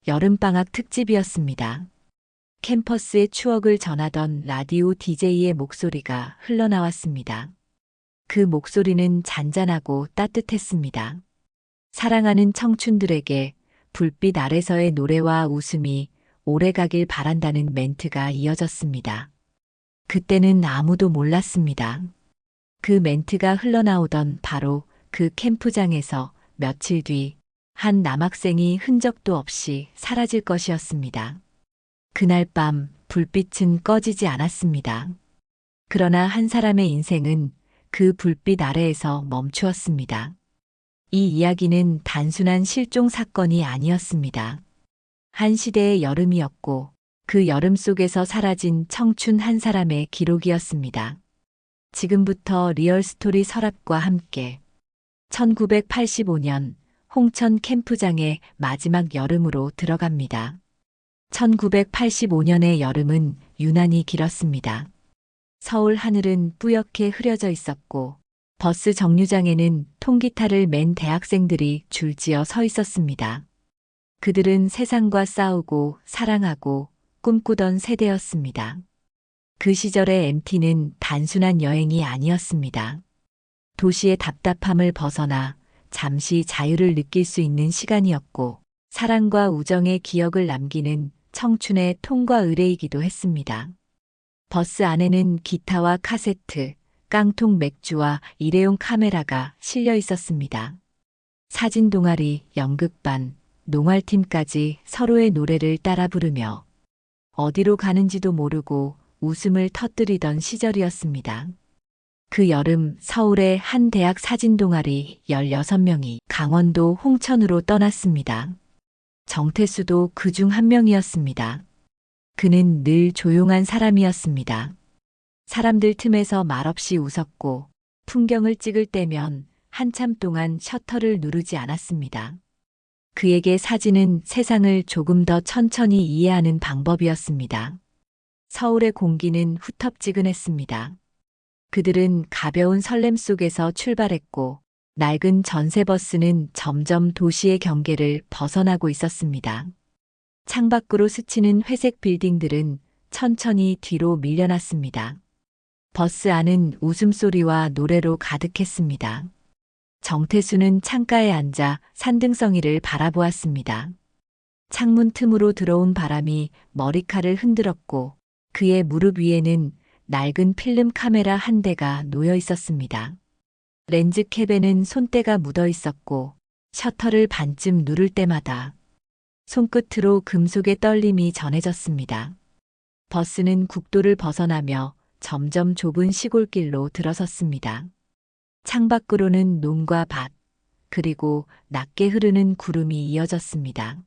여름방학 특집이었습니다. 캠퍼스의 추억을 전하던 라디오 DJ의 목소리가 흘러나왔습니다. 그 목소리는 잔잔하고 따뜻했습니다. 사랑하는 청춘들에게 불빛 아래서의 노래와 웃음이 오래가길 바란다는 멘트가 이어졌습니다. 그때는 아무도 몰랐습니다. 그 멘트가 흘러나오던 바로 그 캠프장에서 며칠 뒤 한 남학생이 흔적도 없이 사라질 것이었습니다. 그날 밤 불빛은 꺼지지 않았습니다. 그러나 한 사람의 인생은 그 불빛 아래에서 멈추었습니다. 이 이야기는 단순한 실종 사건이 아니었습니다. 한 시대의 여름이었고 그 여름 속에서 사라진 청춘 한 사람의 기록이었습니다. 지금부터 리얼스토리 서랍과 함께 1985년 홍천 캠프장의 마지막 여름으로 들어갑니다. 1985년의 여름은 유난히 길었습니다. 서울 하늘은 뿌옇게 흐려져 있었고 버스 정류장에는 통기타를 맨 대학생들이 줄지어 서 있었습니다. 그들은 세상과 싸우고 사랑하고 꿈꾸던 세대였습니다. 그 시절의 MT는 단순한 여행이 아니었습니다. 도시의 답답함을 벗어나 잠시 자유를 느낄 수 있는 시간이었고 사랑과 우정의 기억을 남기는 청춘의 통과 의례이기도 했습니다. 버스 안에는 기타와 카세트, 깡통 맥주와 일회용 카메라가 실려 있었습니다. 사진 동아리, 연극반, 농활팀까지 서로의 노래를 따라 부르며 어디로 가는지도 모르고 웃음을 터뜨리던 시절이었습니다. 그 여름 서울의 한 대학 사진 동아리 16명이 강원도 홍천으로 떠났습니다. 정태수도 그 중 한 명이었습니다. 그는 늘 조용한 사람이었습니다. 사람들 틈에서 말없이 웃었고 풍경을 찍을 때면 한참 동안 셔터를 누르지 않았습니다. 그에게 사진은 세상을 조금 더 천천히 이해하는 방법이었습니다. 서울의 공기는 후텁지근했습니다. 그들은 가벼운 설렘 속에서 출발했고 낡은 전세버스는 점점 도시의 경계를 벗어나고 있었습니다. 창밖으로 스치는 회색 빌딩들은 천천히 뒤로 밀려났습니다. 버스 안은 웃음소리와 노래로 가득했습니다. 정태수는 창가에 앉아 산등성이를 바라보았습니다. 창문 틈으로 들어온 바람이 머리카락을 흔들었고 그의 무릎 위에는 낡은 필름 카메라 한 대가 놓여 있었습니다. 렌즈 캡에는 손때가 묻어 있었고 셔터를 반쯤 누를 때마다 손끝으로 금속의 떨림이 전해졌습니다. 버스는 국도를 벗어나며 점점 좁은 시골길로 들어섰습니다. 창밖으로는 논과 밭, 그리고 낮게 흐르는 구름이 이어졌습니다.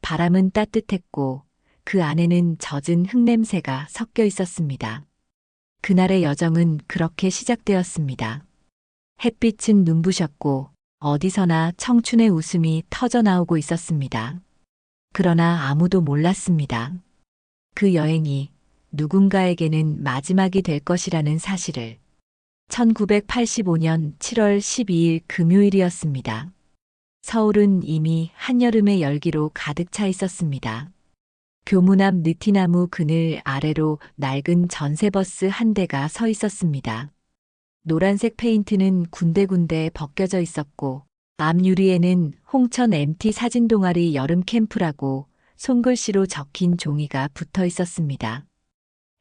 바람은 따뜻했고 그 안에는 젖은 흙냄새가 섞여 있었습니다. 그날의 여정은 그렇게 시작되었습니다. 햇빛은 눈부셨고 어디서나 청춘의 웃음이 터져 나오고 있었습니다. 그러나 아무도 몰랐습니다. 그 여행이 누군가에게는 마지막이 될 것이라는 사실을. 1985년 7월 12일 금요일이었습니다. 서울은 이미 한여름의 열기로 가득 차 있었습니다. 교문 앞 느티나무 그늘 아래로 낡은 전세버스 한 대가 서 있었습니다. 노란색 페인트는 군데군데 벗겨져 있었고 앞 유리에는 홍천 MT 사진 동아리 여름 캠프라고 손글씨로 적힌 종이가 붙어 있었습니다.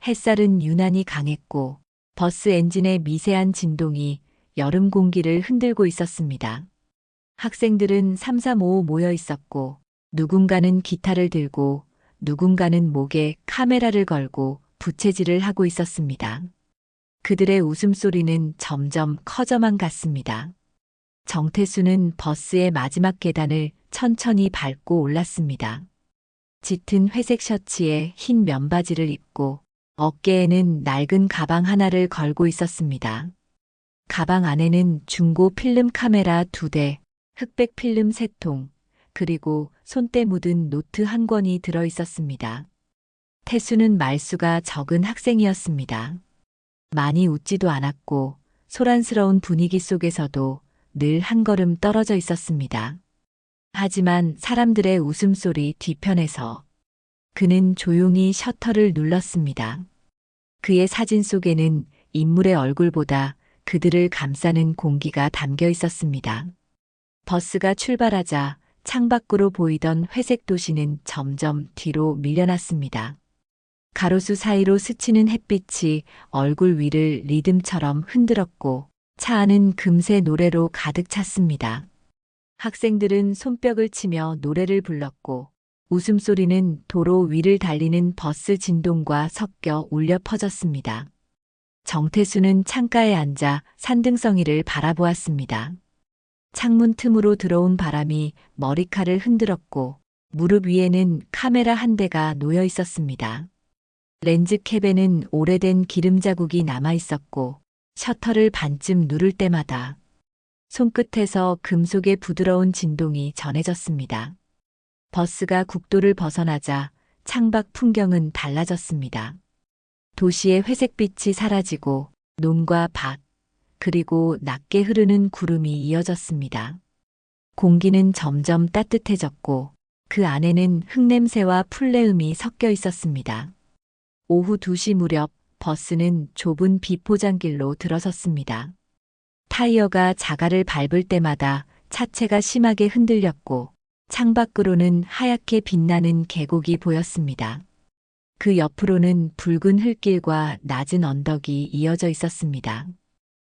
햇살은 유난히 강했고 버스 엔진의 미세한 진동이 여름 공기를 흔들고 있었습니다. 학생들은 삼삼오오 모여 있었고 누군가는 기타를 들고 누군가는 목에 카메라를 걸고 부채질을 하고 있었습니다. 그들의 웃음소리는 점점 커져만 갔습니다. 정태수는 버스의 마지막 계단을 천천히 밟고 올랐습니다. 짙은 회색 셔츠에 흰 면바지를 입고 어깨에는 낡은 가방 하나를 걸고 있었습니다. 가방 안에는 중고 필름 카메라 2대, 흑백 필름 3통, 그리고 손때 묻은 노트 한 권이 들어 있었습니다. 태수는 말수가 적은 학생이었습니다. 많이 웃지도 않았고 소란스러운 분위기 속에서도 늘 한 걸음 떨어져 있었습니다. 하지만 사람들의 웃음소리 뒤편에서 그는 조용히 셔터를 눌렀습니다. 그의 사진 속에는 인물의 얼굴보다 그들을 감싸는 공기가 담겨 있었습니다. 버스가 출발하자 창밖으로 보이던 회색 도시는 점점 뒤로 밀려났습니다. 가로수 사이로 스치는 햇빛이 얼굴 위를 리듬처럼 흔들었고 차 안은 금세 노래로 가득 찼습니다. 학생들은 손뼉을 치며 노래를 불렀고 웃음소리는 도로 위를 달리는 버스 진동과 섞여 울려 퍼졌습니다. 정태수는 창가에 앉아 산등성이를 바라보았습니다. 창문 틈으로 들어온 바람이 머리카락을 흔들었고 무릎 위에는 카메라 한 대가 놓여 있었습니다. 렌즈캡에는 오래된 기름 자국이 남아 있었고 셔터를 반쯤 누를 때마다 손끝에서 금속의 부드러운 진동이 전해졌습니다. 버스가 국도를 벗어나자 창밖 풍경은 달라졌습니다. 도시의 회색빛이 사라지고 논과 밭, 그리고 낮게 흐르는 구름이 이어졌습니다. 공기는 점점 따뜻해졌고 그 안에는 흙냄새와 풀내음이 섞여 있었습니다. 오후 2시 무렵 버스는 좁은 비포장길로 들어섰습니다. 타이어가 자갈을 밟을 때마다 차체가 심하게 흔들렸고 창밖으로는 하얗게 빛나는 계곡이 보였습니다. 그 옆으로는 붉은 흙길과 낮은 언덕이 이어져 있었습니다.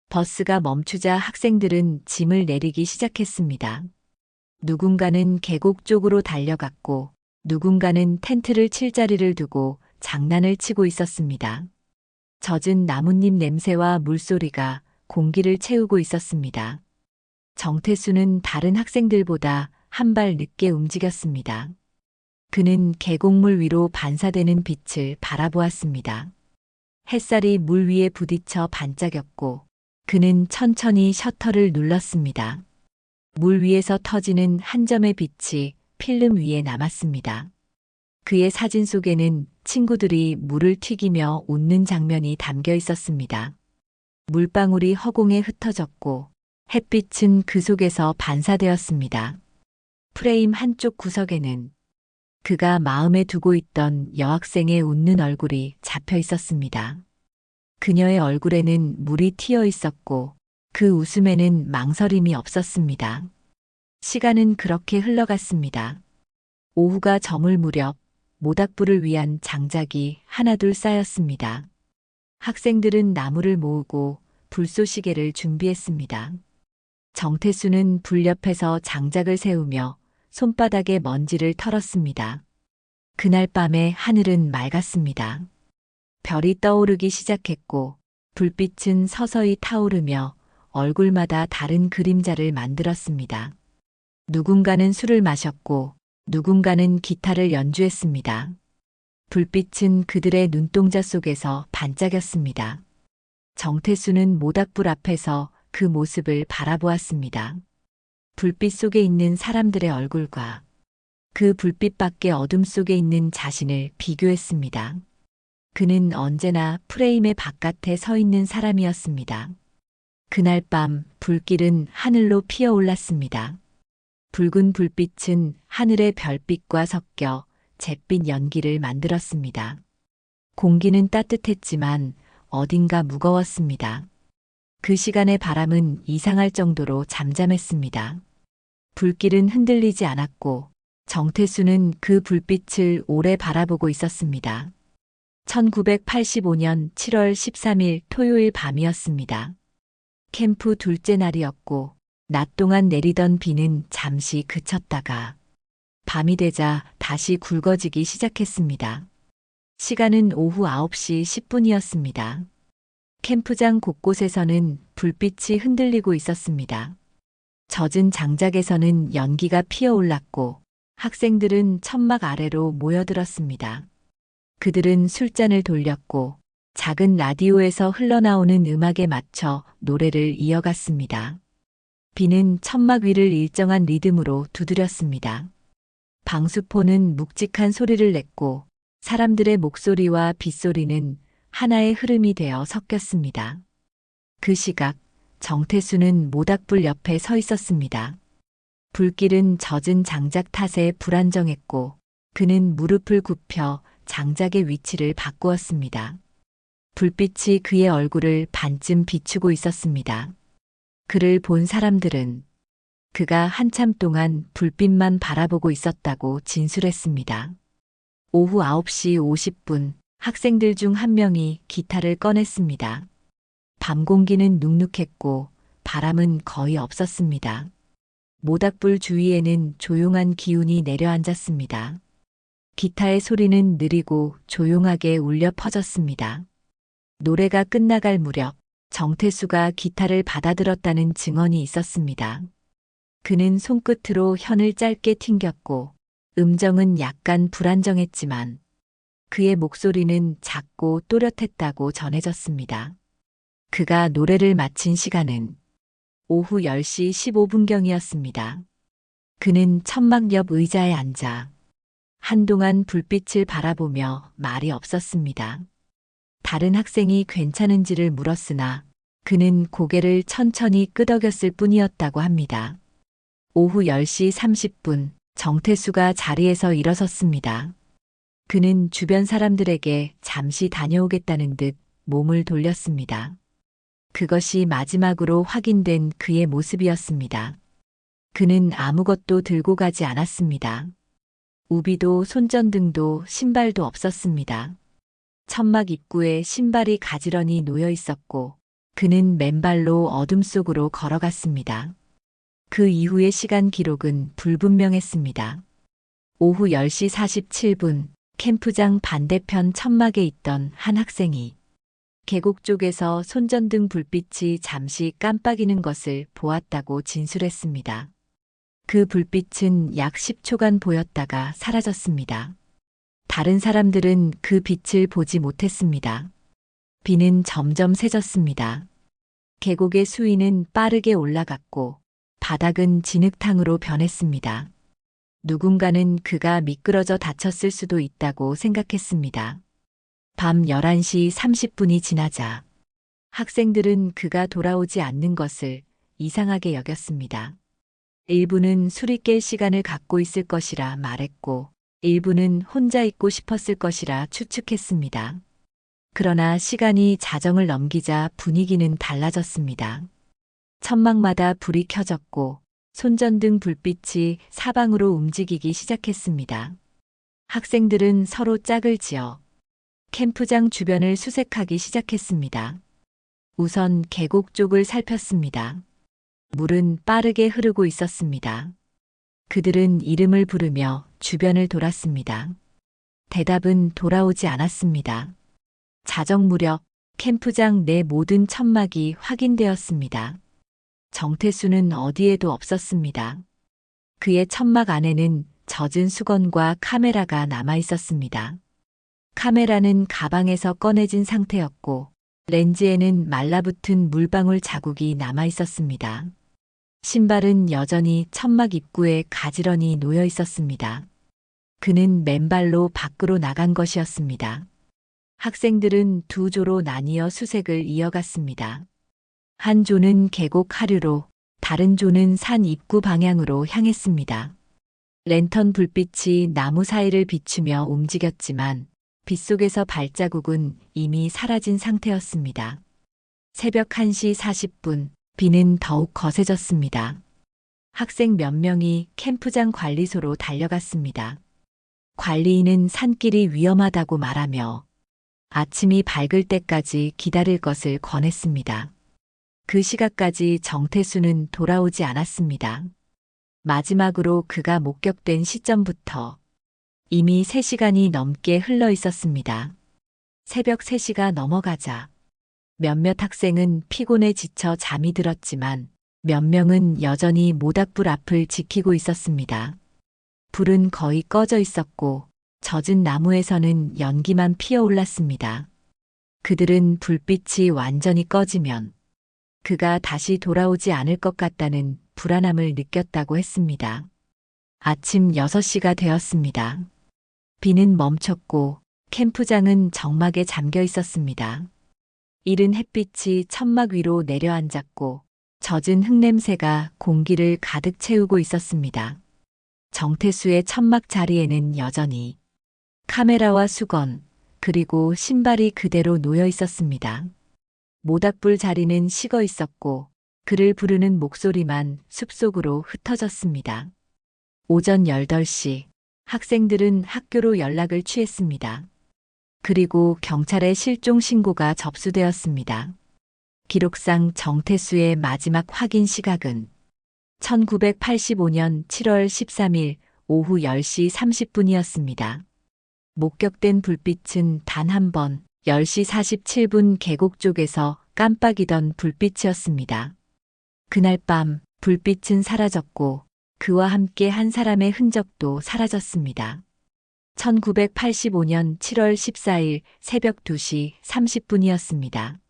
버스가 멈추자 학생들은 짐을 내리기 시작했습니다. 누군가는 계곡 쪽으로 달려갔고 누군가는 텐트를 칠 자리를 두고 장난을 치고 있었습니다. 젖은 나뭇잎 냄새와 물소리가 공기를 채우고 있었습니다. 정태수는 다른 학생들보다 한 발 늦게 움직였습니다. 그는 계곡물 위로 반사되는 빛을 바라보았습니다. 햇살이 물 위에 부딪혀 반짝였고 그는 천천히 셔터를 눌렀습니다. 물 위에서 터지는 한 점의 빛이 필름 위에 남았습니다. 그의 사진 속에는 친구들이 물을 튀기며 웃는 장면이 담겨 있었습니다. 물방울이 허공에 흩어졌고 햇빛은 그 속에서 반사되었습니다. 프레임 한쪽 구석에는 그가 마음에 두고 있던 여학생의 웃는 얼굴이 잡혀 있었습니다. 그녀의 얼굴에는 물이 튀어 있었고 그 웃음에는 망설임이 없었습니다. 시간은 그렇게 흘러갔습니다. 오후가 저물 무렵 모닥불을 위한 장작이 하나둘 쌓였습니다. 학생들은 나무를 모으고 불쏘시개를 준비했습니다. 정태수는 불 옆에서 장작을 세우며 손바닥에 먼지를 털었습니다. 그날 밤에 하늘은 맑았습니다. 별이 떠오르기 시작했고 불빛은 서서히 타오르며 얼굴마다 다른 그림자를 만들었습니다. 누군가는 술을 마셨고 누군가는 기타를 연주했습니다. 불빛은 그들의 눈동자 속에서 반짝였습니다. 정태수는 모닥불 앞에서 그 모습을 바라보았습니다. 불빛 속에 있는 사람들의 얼굴과 그 불빛 밖의 어둠 속에 있는 자신을 비교했습니다. 그는 언제나 프레임의 바깥에 서 있는 사람이었습니다. 그날 밤 불길은 하늘로 피어올랐습니다. 붉은 불빛은 하늘의 별빛과 섞여 잿빛 연기를 만들었습니다. 공기는 따뜻했지만 어딘가 무거웠습니다. 그 시간의 바람은 이상할 정도로 잠잠했습니다. 불길은 흔들리지 않았고 정태수는 그 불빛을 오래 바라보고 있었습니다. 1985년 7월 13일 토요일 밤이었습니다. 캠프 둘째 날이었고 낮 동안 내리던 비는 잠시 그쳤다가 밤이 되자 다시 굵어지기 시작했습니다. 시간은 오후 9시 10분이었습니다. 캠프장 곳곳에서는 불빛이 흔들리고 있었습니다. 젖은 장작에서는 연기가 피어올랐고 학생들은 천막 아래로 모여들었습니다. 그들은 술잔을 돌렸고 작은 라디오에서 흘러나오는 음악에 맞춰 노래를 이어갔습니다. 비는 천막 위를 일정한 리듬으로 두드렸습니다. 방수포는 묵직한 소리를 냈고 사람들의 목소리와 빗소리는 하나의 흐름이 되어 섞였습니다. 그 시각 정태수는 모닥불 옆에 서 있었습니다. 불길은 젖은 장작 탓에 불안정했고 그는 무릎을 굽혀 장작의 위치를 바꾸었습니다. 불빛이 그의 얼굴을 반쯤 비추고 있었습니다. 그를 본 사람들은 그가 한참 동안 불빛만 바라보고 있었다고 진술했습니다. 오후 9시 50분 학생들 중 한 명이 기타를 꺼냈습니다. 밤 공기는 눅눅했고 바람은 거의 없었습니다. 모닥불 주위에는 조용한 기운이 내려앉았습니다. 기타의 소리는 느리고 조용하게 울려 퍼졌습니다. 노래가 끝나갈 무렵 정태수가 기타를 받아들었다는 증언이 있었습니다. 그는 손끝으로 현을 짧게 튕겼고 음정은 약간 불안정했지만 그의 목소리는 작고 또렷했다고 전해졌습니다. 그가 노래를 마친 시간은 오후 10시 15분경이었습니다. 그는 천막 옆 의자에 앉아 한동안 불빛을 바라보며 말이 없었습니다. 다른 학생이 괜찮은지를 물었으나 그는 고개를 천천히 끄덕였을 뿐이었다고 합니다. 오후 10시 30분 정태수가 자리에서 일어섰습니다. 그는 주변 사람들에게 잠시 다녀오겠다는 듯 몸을 돌렸습니다. 그것이 마지막으로 확인된 그의 모습이었습니다. 그는 아무것도 들고 가지 않았습니다. 우비도 손전등도 신발도 없었습니다. 천막 입구에 신발이 가지런히 놓여 있었고 그는 맨발로 어둠 속으로 걸어갔습니다. 그 이후의 시간 기록은 불분명했습니다. 오후 10시 47분 캠프장 반대편 천막에 있던 한 학생이 계곡 쪽에서 손전등 불빛이 잠시 깜빡이는 것을 보았다고 진술했습니다. 그 불빛은 약 10초간 보였다가 사라졌습니다. 다른 사람들은 그 빛을 보지 못했습니다. 비는 점점 세졌습니다. 계곡의 수위는 빠르게 올라갔고 바닥은 진흙탕으로 변했습니다. 누군가는 그가 미끄러져 다쳤을 수도 있다고 생각했습니다. 밤 11시 30분이 지나자 학생들은 그가 돌아오지 않는 것을 이상하게 여겼습니다. 일부는 술이 깰 시간을 갖고 있을 것이라 말했고 일부는 혼자 있고 싶었을 것이라 추측했습니다. 그러나 시간이 자정을 넘기자 분위기는 달라졌습니다. 천막마다 불이 켜졌고 손전등 불빛이 사방으로 움직이기 시작했습니다. 학생들은 서로 짝을 지어 캠프장 주변을 수색하기 시작했습니다. 우선 계곡 쪽을 살폈습니다. 물은 빠르게 흐르고 있었습니다. 그들은 이름을 부르며 주변을 돌았습니다. 대답은 돌아오지 않았습니다. 자정 무렵 캠프장 내 모든 천막이 확인되었습니다. 정태수는 어디에도 없었습니다. 그의 천막 안에는 젖은 수건과 카메라가 남아 있었습니다. 카메라는 가방에서 꺼내진 상태였고 렌즈에는 말라붙은 물방울 자국이 남아 있었습니다. 신발은 여전히 천막 입구에 가지런히 놓여 있었습니다. 그는 맨발로 밖으로 나간 것이었습니다. 학생들은 두 조로 나뉘어 수색을 이어갔습니다. 한 조는 계곡 하류로, 다른 조는 산 입구 방향으로 향했습니다. 랜턴 불빛이 나무 사이를 비추며 움직였지만 빗속에서 발자국은 이미 사라진 상태였습니다. 새벽 1시 40분, 비는 더욱 거세졌습니다. 학생 몇 명이 캠프장 관리소로 달려갔습니다. 관리인은 산길이 위험하다고 말하며 아침이 밝을 때까지 기다릴 것을 권했습니다. 그 시각까지 정태수는 돌아오지 않았습니다. 마지막으로 그가 목격된 시점부터 이미 3시간이 넘게 흘러 있었습니다. 새벽 3시가 넘어가자 몇몇 학생은 피곤에 지쳐 잠이 들었지만 몇 명은 여전히 모닥불 앞을 지키고 있었습니다. 불은 거의 꺼져 있었고 젖은 나무에서는 연기만 피어올랐습니다. 그들은 불빛이 완전히 꺼지면 그가 다시 돌아오지 않을 것 같다는 불안함을 느꼈다고 했습니다. 아침 6시가 되었습니다. 비는 멈췄고 캠프장은 정막에 잠겨 있었습니다. 이른 햇빛이 천막 위로 내려앉았고 젖은 흙냄새가 공기를 가득 채우고 있었습니다. 정태수의 천막 자리에는 여전히 카메라와 수건, 그리고 신발이 그대로 놓여 있었습니다. 모닥불 자리는 식어 있었고 그를 부르는 목소리만 숲속으로 흩어졌습니다. 오전 8시 학생들은 학교로 연락을 취했습니다. 그리고 경찰에 실종 신고가 접수되었습니다. 기록상 정태수의 마지막 확인 시각은 1985년 7월 13일 오후 10시 30분이었습니다. 목격된 불빛은 단 한 번 10시 47분 계곡 쪽에서 깜빡이던 불빛이었습니다. 그날 밤 불빛은 사라졌고 그와 함께 한 사람의 흔적도 사라졌습니다. 1985년 7월 14일 새벽 2시 30분이었습니다.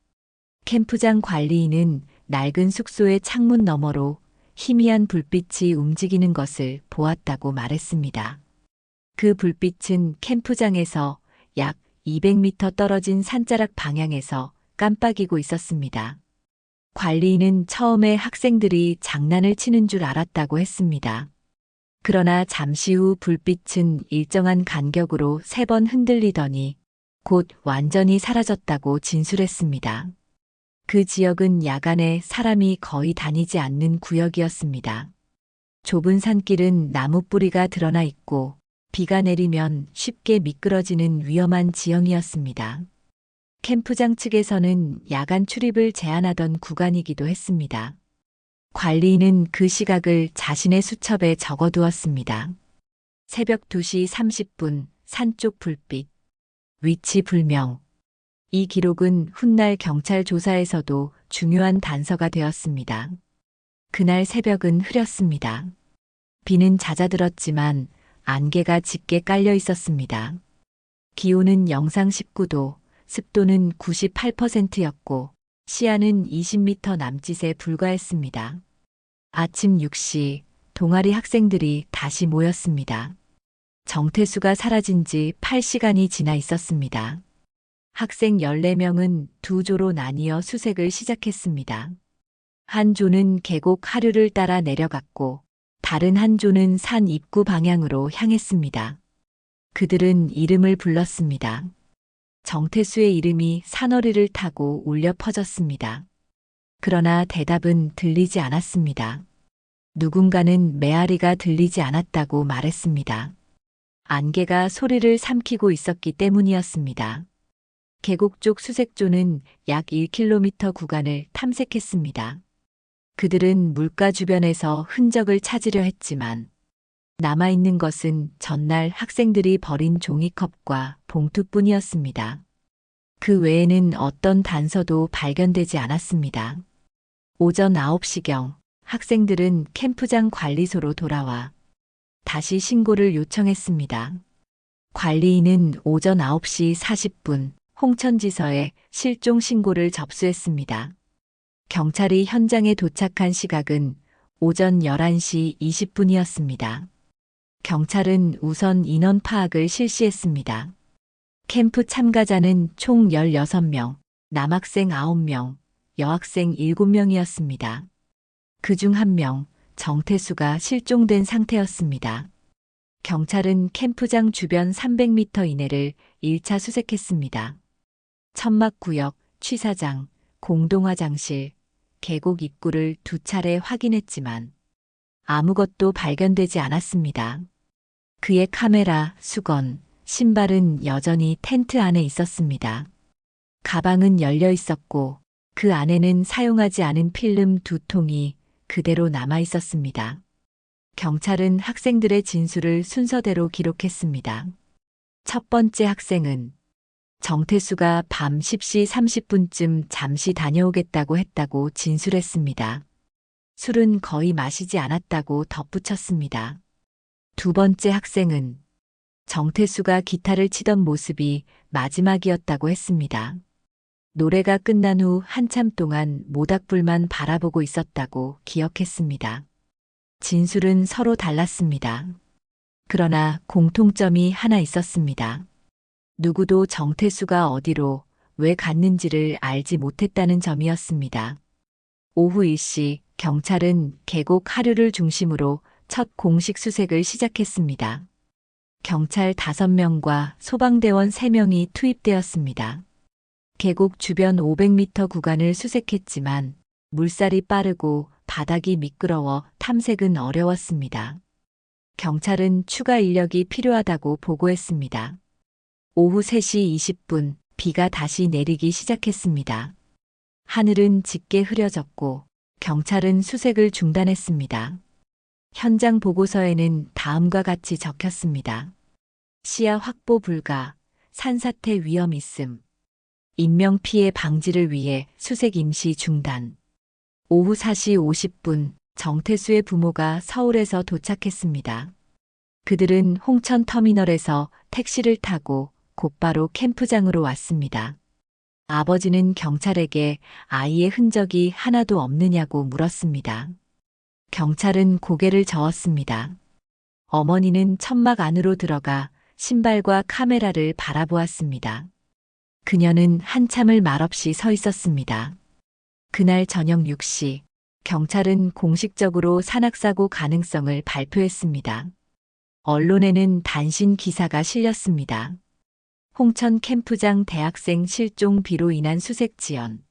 캠프장 관리인은 낡은 숙소의 창문 너머로 희미한 불빛이 움직이는 것을 보았다고 말했습니다. 그 불빛은 캠프장에서 약 200m 떨어진 산자락 방향에서 깜빡이고 있었습니다. 관리인은 처음에 학생들이 장난을 치는 줄 알았다고 했습니다. 그러나 잠시 후 불빛은 일정한 간격으로 3번 흔들리더니 곧 완전히 사라졌다고 진술했습니다. 그 지역은 야간에 사람이 거의 다니지 않는 구역이었습니다. 좁은 산길은 나무 뿌리가 드러나 있고 비가 내리면 쉽게 미끄러지는 위험한 지형이었습니다. 캠프장 측에서는 야간 출입을 제한하던 구간이기도 했습니다. 관리인은 그 시각을 자신의 수첩에 적어두었습니다. 새벽 2시 30분 산쪽 불빛, 위치 불명. 이 기록은 훗날 경찰 조사에서도 중요한 단서가 되었습니다. 그날 새벽은 흐렸습니다. 비는 잦아들었지만 안개가 짙게 깔려 있었습니다. 기온은 영상 19도, 습도는 98%였고 시야는 20m 남짓에 불과했습니다. 아침 6시 동아리 학생들이 다시 모였습니다. 정태수가 사라진 지 8시간이 지나 있었습니다. 학생 14명은 두 조로 나뉘어 수색을 시작했습니다. 한 조는 계곡 하류를 따라 내려갔고 다른 한 조는 산 입구 방향으로 향했습니다. 그들은 이름을 불렀습니다. 정태수의 이름이 산허리를 타고 울려 퍼졌습니다. 그러나 대답은 들리지 않았습니다. 누군가는 메아리가 들리지 않았다고 말했습니다. 안개가 소리를 삼키고 있었기 때문이었습니다. 계곡 쪽 수색조는 약 1km 구간을 탐색했습니다. 그들은 물가 주변에서 흔적을 찾으려 했지만 남아있는 것은 전날 학생들이 버린 종이컵과 봉투뿐이었습니다. 그 외에는 어떤 단서도 발견되지 않았습니다. 오전 9시경 학생들은 캠프장 관리소로 돌아와 다시 신고를 요청했습니다. 관리인은 오전 9시 40분 홍천지서에 실종 신고를 접수했습니다. 경찰이 현장에 도착한 시각은 오전 11시 20분이었습니다. 경찰은 우선 인원 파악을 실시했습니다. 캠프 참가자는 총 16명, 남학생 9명, 여학생 7명이었습니다. 그중 1명, 정태수가 실종된 상태였습니다. 경찰은 캠프장 주변 300m 이내를 1차 수색했습니다. 천막구역, 취사장, 공동화장실, 계곡 입구를 2차례 확인했지만 아무것도 발견되지 않았습니다. 그의 카메라, 수건, 신발은 여전히 텐트 안에 있었습니다. 가방은 열려 있었고 그 안에는 사용하지 않은 필름 2통이 그대로 남아 있었습니다. 경찰은 학생들의 진술을 순서대로 기록했습니다. 첫 번째 학생은 정태수가 밤 10시 30분쯤 잠시 다녀오겠다고 했다고 진술했습니다. 술은 거의 마시지 않았다고 덧붙였습니다. 두 번째 학생은 정태수가 기타를 치던 모습이 마지막이었다고 했습니다. 노래가 끝난 후 한참 동안 모닥불만 바라보고 있었다고 기억했습니다. 진술은 서로 달랐습니다. 그러나 공통점이 하나 있었습니다. 누구도 정태수가 어디로, 왜 갔는지를 알지 못했다는 점이었습니다. 오후 1시 경찰은 계곡 하류를 중심으로 첫 공식 수색을 시작했습니다. 경찰 5명과 소방대원 3명이 투입되었습니다. 계곡 주변 500m 구간을 수색했지만 물살이 빠르고 바닥이 미끄러워 탐색은 어려웠습니다. 경찰은 추가 인력이 필요하다고 보고했습니다. 오후 3시 20분 비가 다시 내리기 시작했습니다. 하늘은 짙게 흐려졌고 경찰은 수색을 중단했습니다. 현장 보고서에는 다음과 같이 적혔습니다. 시야 확보 불가, 산사태 위험 있음. 인명피해 방지를 위해 수색 임시 중단. 오후 4시 50분 정태수의 부모가 서울에서 도착했습니다. 그들은 홍천터미널에서 택시를 타고 곧바로 캠프장으로 왔습니다. 아버지는 경찰에게 아이의 흔적이 하나도 없느냐고 물었습니다. 경찰은 고개를 저었습니다. 어머니는 천막 안으로 들어가 신발과 카메라를 바라보았습니다. 그녀는 한참을 말없이 서 있었습니다. 그날 저녁 6시, 경찰은 공식적으로 산악사고 가능성을 발표했습니다. 언론에는 단신 기사가 실렸습니다. 홍천 캠프장 대학생 실종 비로 인한 수색 지연.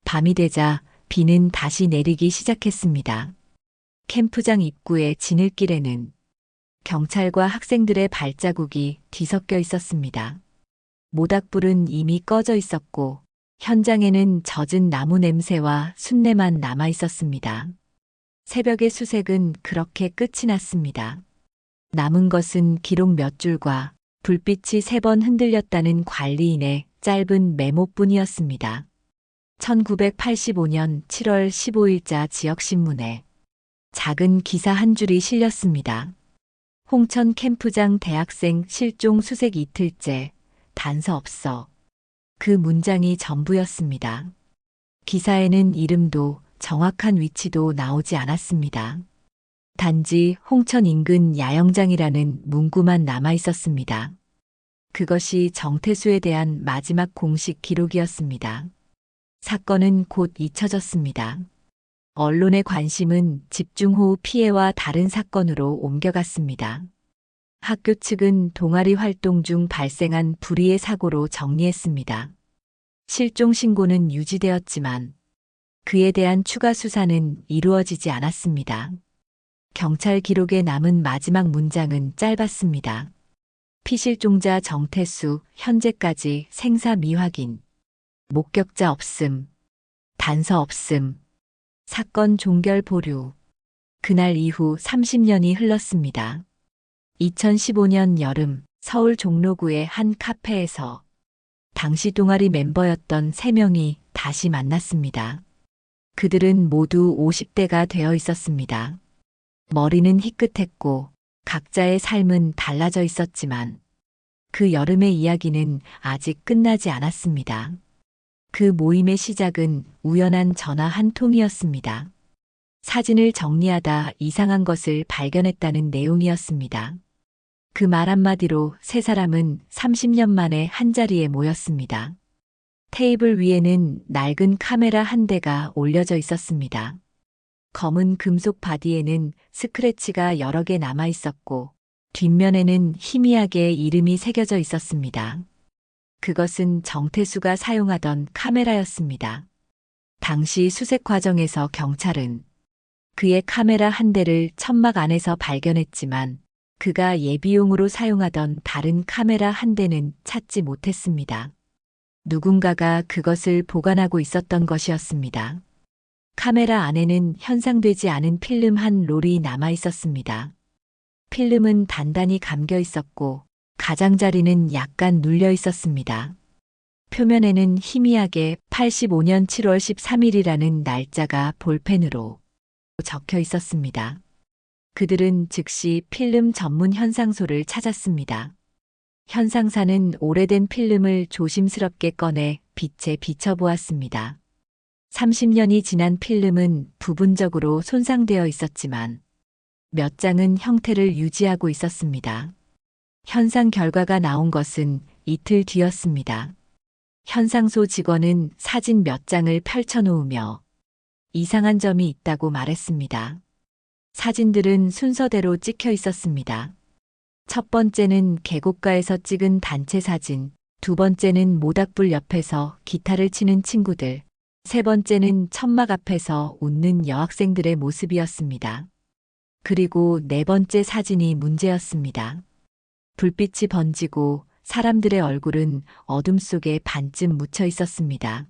밤이 되자 비는 다시 내리기 시작했습니다. 캠프장 입구의 지늘길에는 경찰과 학생들의 발자국이 뒤섞여 있었습니다. 모닥불은 이미 꺼져 있었고 현장에는 젖은 나무 냄새와 순내만 남아 있었습니다. 새벽의 수색은 그렇게 끝이 났습니다. 남은 것은 기록 몇 줄과 불빛이 3번 흔들렸다는 관리인의 짧은 메모뿐이었습니다. 1985년 7월 15일자 지역신문에 작은 기사 한 줄이 실렸습니다. 홍천 캠프장 대학생 실종 수색 이틀째, 단서 없어. 그 문장이 전부였습니다. 기사에는 이름도 정확한 위치도 나오지 않았습니다. 단지 홍천 인근 야영장이라는 문구만 남아 있었습니다. 그것이 정태수에 대한 마지막 공식 기록이었습니다. 사건은 곧 잊혀졌습니다. 언론의 관심은 집중호우 피해와 다른 사건으로 옮겨갔습니다. 학교 측은 동아리 활동 중 발생한 불의의 사고로 정리했습니다. 실종 신고는 유지되었지만 그에 대한 추가 수사는 이루어지지 않았습니다. 경찰 기록에 남은 마지막 문장은 짧았습니다. 피실종자 정태수, 현재까지 생사 미확인. 목격자 없음. 단서 없음. 사건 종결 보류. 그날 이후 30년이 흘렀습니다. 2015년 여름 서울 종로구의 한 카페에서 당시 동아리 멤버였던 3명이 다시 만났습니다. 그들은 모두 50대가 되어 있었습니다. 머리는 희끗했고 각자의 삶은 달라져 있었지만 그 여름의 이야기는 아직 끝나지 않았습니다. 그 모임의 시작은 우연한 전화 한 통이었습니다. 사진을 정리하다 이상한 것을 발견했다는 내용이었습니다. 그 말 한마디로 3사람은 30년 만에 한자리에 모였습니다. 테이블 위에는 낡은 카메라 한 대가 올려져 있었습니다. 검은 금속 바디에는 스크래치가 여러 개 남아 있었고 뒷면에는 희미하게 이름이 새겨져 있었습니다. 그것은 정태수가 사용하던 카메라였습니다. 당시 수색 과정에서 경찰은 그의 카메라 한 대를 천막 안에서 발견했지만 그가 예비용으로 사용하던 다른 카메라 한 대는 찾지 못했습니다. 누군가가 그것을 보관하고 있었던 것이었습니다. 카메라 안에는 현상되지 않은 필름 한 롤이 남아 있었습니다. 필름은 단단히 감겨 있었고 가장자리는 약간 눌려 있었습니다. 표면에는 희미하게 85년 7월 13일이라는 날짜가 볼펜으로 적혀 있었습니다. 그들은 즉시 필름 전문 현상소를 찾았습니다. 현상사는 오래된 필름을 조심스럽게 꺼내 빛에 비춰보았습니다. 30년이 지난 필름은 부분적으로 손상되어 있었지만 몇 장은 형태를 유지하고 있었습니다. 현상 결과가 나온 것은 이틀 뒤였습니다. 현상소 직원은 사진 몇 장을 펼쳐놓으며 이상한 점이 있다고 말했습니다. 사진들은 순서대로 찍혀 있었습니다. 첫 번째는 계곡가에서 찍은 단체 사진, 두 번째는 모닥불 옆에서 기타를 치는 친구들, 세 번째는 천막 앞에서 웃는 여학생들의 모습이었습니다. 그리고 네 번째 사진이 문제였습니다. 불빛이 번지고 사람들의 얼굴은 어둠 속에 반쯤 묻혀 있었습니다.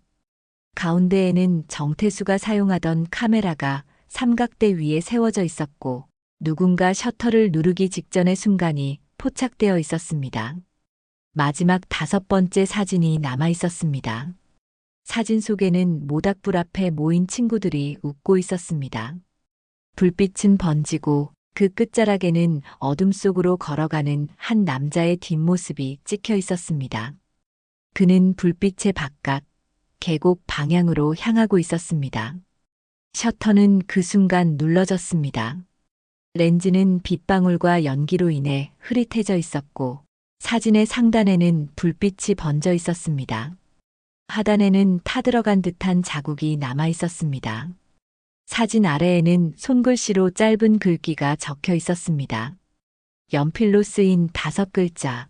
가운데에는 정태수가 사용하던 카메라가 삼각대 위에 세워져 있었고 누군가 셔터를 누르기 직전의 순간이 포착되어 있었습니다. 마지막 다섯 번째 사진이 남아 있었습니다. 사진 속에는 모닥불 앞에 모인 친구들이 웃고 있었습니다. 불빛은 번지고 그 끝자락에는 어둠 속으로 걸어가는 한 남자의 뒷모습이 찍혀 있었습니다. 그는 불빛의 바깥, 계곡 방향으로 향하고 있었습니다. 셔터는 그 순간 눌러졌습니다. 렌즈는 빗방울과 연기로 인해 흐릿해져 있었고 사진의 상단에는 불빛이 번져 있었습니다. 하단에는 타들어간 듯한 자국이 남아 있었습니다. 사진 아래에는 손글씨로 짧은 글귀가 적혀 있었습니다. 연필로 쓰인 5글자.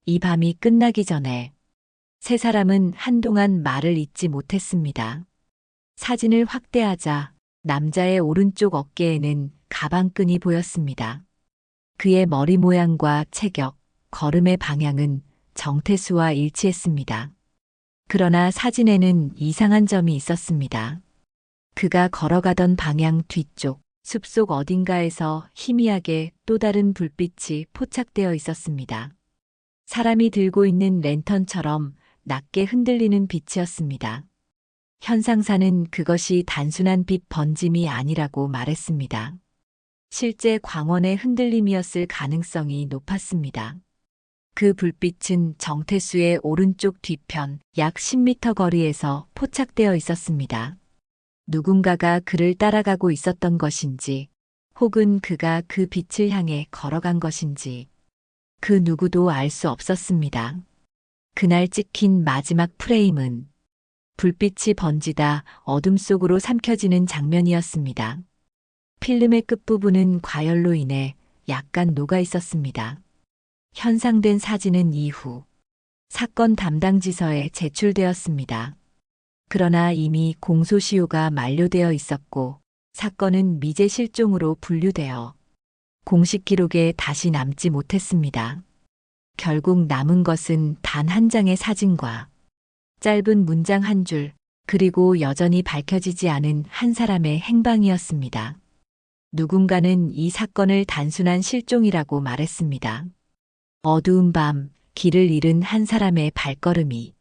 이 밤이 끝나기 전에. 세 사람은 한동안 말을 잇지 못했습니다. 사진을 확대하자 남자의 오른쪽 어깨에는 가방끈이 보였습니다. 그의 머리 모양과 체격, 걸음의 방향은 정태수와 일치했습니다. 그러나 사진에는 이상한 점이 있었습니다. 그가 걸어가던 방향 뒤쪽, 숲속 어딘가에서 희미하게 또 다른 불빛이 포착되어 있었습니다. 사람이 들고 있는 랜턴처럼 낮게 흔들리는 빛이었습니다. 현상사는 그것이 단순한 빛 번짐이 아니라고 말했습니다. 실제 광원의 흔들림이었을 가능성이 높았습니다. 그 불빛은 정태수의 오른쪽 뒤편 약 10m 거리에서 포착되어 있었습니다. 누군가가 그를 따라가고 있었던 것인지, 혹은 그가 그 빛을 향해 걸어간 것인지, 그 누구도 알 수 없었습니다. 그날 찍힌 마지막 프레임은 불빛이 번지다 어둠 속으로 삼켜지는 장면이었습니다. 필름의 끝부분은 과열로 인해 약간 녹아 있었습니다. 현상된 사진은 이후 사건 담당지서에 제출되었습니다. 그러나 이미 공소시효가 만료되어 있었고 사건은 미제 실종으로 분류되어 공식 기록에 다시 남지 못했습니다. 결국 남은 것은 단 한 장의 사진과 짧은 문장 한 줄, 그리고 여전히 밝혀지지 않은 한 사람의 행방이었습니다. 누군가는 이 사건을 단순한 실종이라고 말했습니다. 어두운 밤, 길을 잃은 한 사람의 발걸음이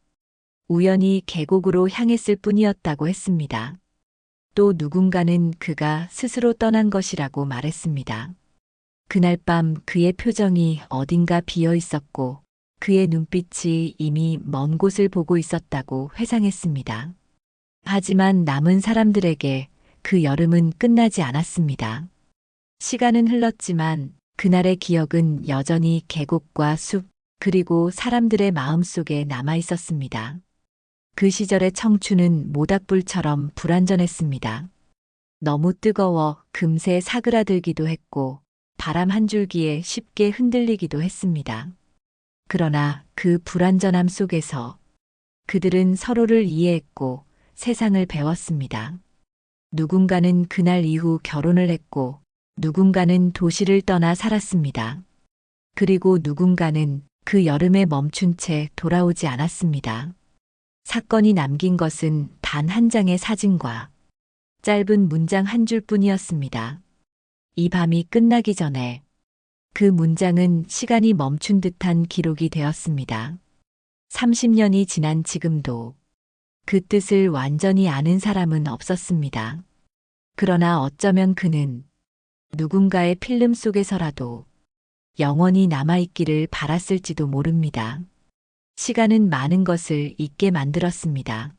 우연히 계곡으로 향했을 뿐이었다고 했습니다. 또 누군가는 그가 스스로 떠난 것이라고 말했습니다. 그날 밤 그의 표정이 어딘가 비어 있었고 그의 눈빛이 이미 먼 곳을 보고 있었다고 회상했습니다. 하지만 남은 사람들에게 그 여름은 끝나지 않았습니다. 시간은 흘렀지만 그날의 기억은 여전히 계곡과 숲, 그리고 사람들의 마음속에 남아 있었습니다. 그 시절의 청춘은 모닥불처럼 불완전했습니다. 너무 뜨거워 금세 사그라들기도 했고 바람 한 줄기에 쉽게 흔들리기도 했습니다. 그러나 그 불완전함 속에서 그들은 서로를 이해했고 세상을 배웠습니다. 누군가는 그날 이후 결혼을 했고 누군가는 도시를 떠나 살았습니다. 그리고 누군가는 그 여름에 멈춘 채 돌아오지 않았습니다. 사건이 남긴 것은 단 한 장의 사진과 짧은 문장 한 줄뿐이었습니다. 이 밤이 끝나기 전에 그 문장은 시간이 멈춘 듯한 기록이 되었습니다. 30년이 지난 지금도 그 뜻을 완전히 아는 사람은 없었습니다. 그러나 어쩌면 그는 누군가의 필름 속에서라도 영원히 남아있기를 바랐을지도 모릅니다. 시간은 많은 것을 잊게 만들었습니다.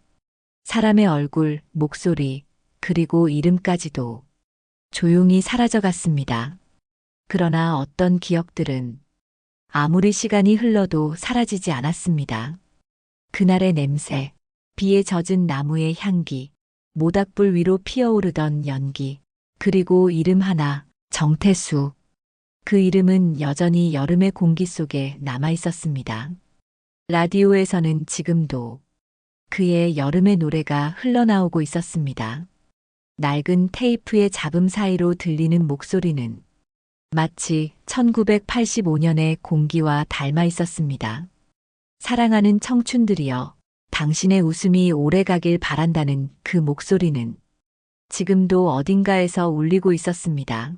사람의 얼굴, 목소리, 그리고 이름까지도 조용히 사라져갔습니다. 그러나 어떤 기억들은 아무리 시간이 흘러도 사라지지 않았습니다. 그날의 냄새, 비에 젖은 나무의 향기, 모닥불 위로 피어오르던 연기, 그리고 이름 하나, 정태수. 그 이름은 여전히 여름의 공기 속에 남아 있었습니다. 라디오에서는 지금도 그의 여름의 노래가 흘러나오고 있었습니다. 낡은 테이프의 잡음 사이로 들리는 목소리는 마치 1985년의 공기와 닮아 있었습니다. 사랑하는 청춘들이여, 당신의 웃음이 오래가길 바란다는 그 목소리는 지금도 어딘가에서 울리고 있었습니다.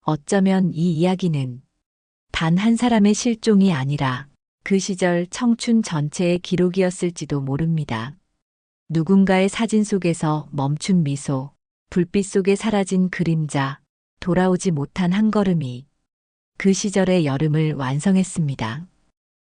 어쩌면 이 이야기는 단 한 사람의 실종이 아니라 그 시절 청춘 전체의 기록이었을지도 모릅니다. 누군가의 사진 속에서 멈춘 미소, 불빛 속에 사라진 그림자, 돌아오지 못한 한 걸음이 그 시절의 여름을 완성했습니다.